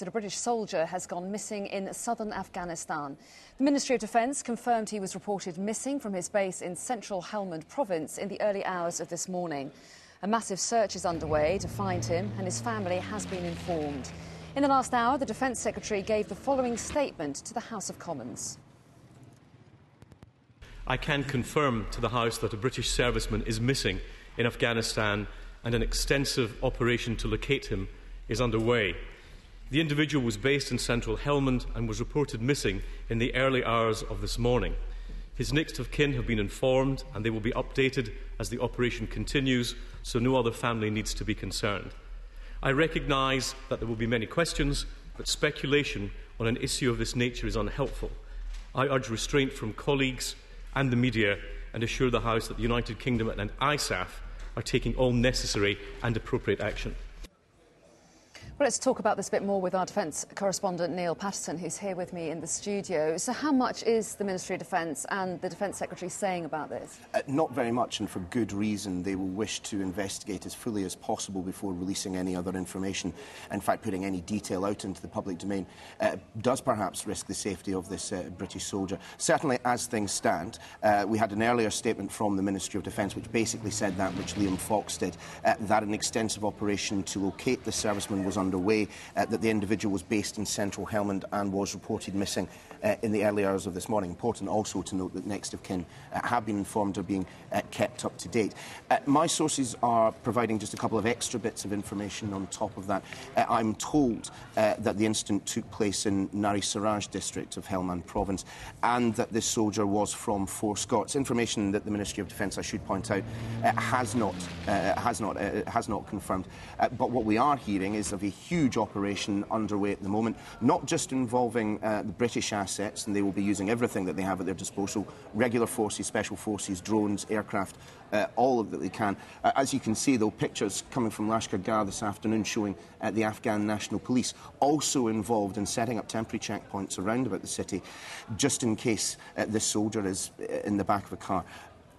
A British soldier has gone missing in southern Afghanistan. The Ministry of Defence confirmed he was reported missing from his base in central Helmand province in the early hours of this morning. A massive search is underway to find him, and his family has been informed. In the last hour, the Defence Secretary gave the following statement to the House of Commons. I can confirm to the House that a British serviceman is missing in Afghanistan and an extensive operation to locate him is underway. The individual was based in central Helmand and was reported missing in the early hours of this morning. His next of kin have been informed and they will be updated as the operation continues, so no other family needs to be concerned. I recognise that there will be many questions, but speculation on an issue of this nature is unhelpful. I urge restraint from colleagues and the media and assure the House that the United Kingdom and ISAF are taking all necessary and appropriate action. Well, let's talk about this a bit more with our Defence correspondent Neil Patterson, who's here with me in the studio. So how much is the Ministry of Defence and the Defence Secretary saying about this? Not very much, and for good reason. They will wish to investigate as fully as possible before releasing any other information. In fact, putting any detail out into the public domain does perhaps risk the safety of this British soldier. Certainly, as things stand, we had an earlier statement from the Ministry of Defence which basically said that which Liam Fox did, that an extensive operation to locate the serviceman was underway, that the individual was based in central Helmand and was reported missing in the early hours of this morning. Important also to note that next of kin have been informed are being kept up to date. My sources are providing just a couple of extra bits of information on top of that. I'm told that the incident took place in Nari Siraj district of Helmand province and that this soldier was from Fort Scots. Information that the Ministry of Defence, I should point out, has not confirmed. But what we are hearing is of a huge operation underway at the moment, not just involving the British assets, and they will be using everything that they have at their disposal, regular forces, special forces, drones, aircraft, all of that they can. As you can see, though, pictures coming from Lashkar Gah this afternoon showing the Afghan National Police also involved in setting up temporary checkpoints around about the city, just in case this soldier is in the back of a car.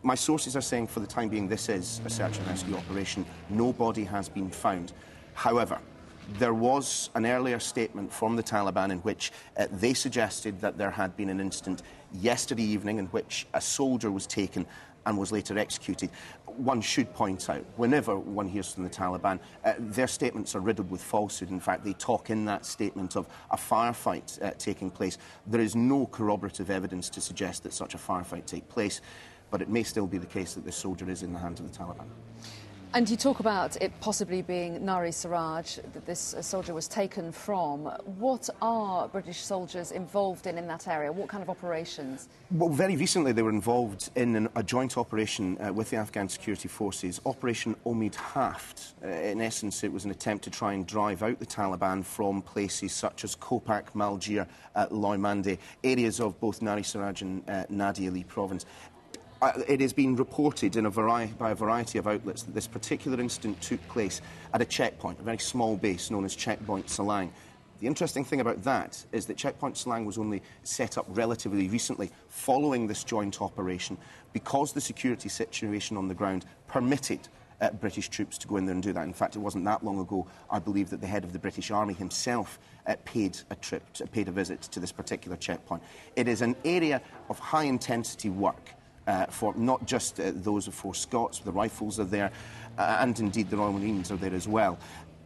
My sources are saying for the time being this is a search and rescue operation. No body has been found. However, there was an earlier statement from the Taliban in which they suggested that there had been an incident yesterday evening in which a soldier was taken and was later executed. One should point out, whenever one hears from the Taliban, their statements are riddled with falsehood. In fact, they talk in that statement of a firefight taking place. There is no corroborative evidence to suggest that such a firefight take place, but it may still be the case that this soldier is in the hands of the Taliban. And you talk about it possibly being Nari Siraj that this soldier was taken from. What are British soldiers involved in that area? What kind of operations? Well, very recently they were involved in a joint operation with the Afghan security forces, Operation Omid Haft. In essence, it was an attempt to try and drive out the Taliban from places such as Kopak, Malgir, Loimande, areas of both Nari Siraj and Nadia Ali province. It has been reported by a variety of outlets that this particular incident took place at a checkpoint, a very small base known as Checkpoint Salang. The interesting thing about that is that Checkpoint Salang was only set up relatively recently following this joint operation because the security situation on the ground permitted British troops to go in there and do that. In fact, it wasn't that long ago, I believe, that the head of the British Army himself paid a visit to this particular checkpoint. It is an area of high-intensity work. For not just those of Fort Scots, the rifles are there, and indeed the Royal Marines are there as well.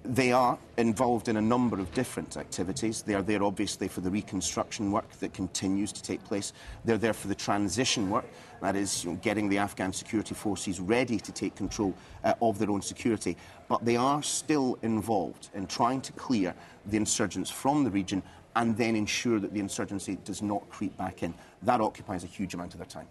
They are involved in a number of different activities. They are there, obviously, for the reconstruction work that continues to take place. They're there for the transition work, that is, getting the Afghan security forces ready to take control of their own security. But they are still involved in trying to clear the insurgents from the region and then ensure that the insurgency does not creep back in. That occupies a huge amount of their time.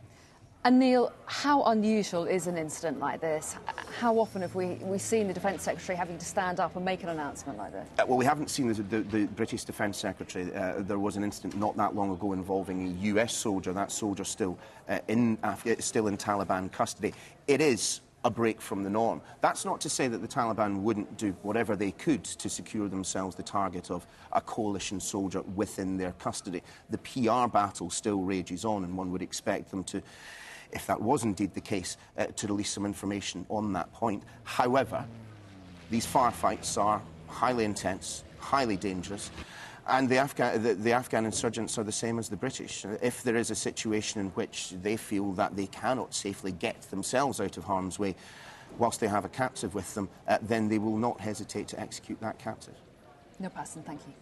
And Neil, how unusual is an incident like this? How often have we seen the Defence Secretary having to stand up and make an announcement like this? Well, we haven't seen the British Defence Secretary. There was an incident not that long ago involving a US soldier. That soldier still in Taliban custody. It is a break from the norm. That's not to say that the Taliban wouldn't do whatever they could to secure themselves the target of a coalition soldier within their custody. The PR battle still rages on, and one would expect them to, if that was indeed the case, to release some information on that point. However, these firefights are highly intense, highly dangerous. And the Afghan insurgents are the same as the British. If there is a situation in which they feel that they cannot safely get themselves out of harm's way whilst they have a captive with them, then they will not hesitate to execute that captive. No, Paston, thank you.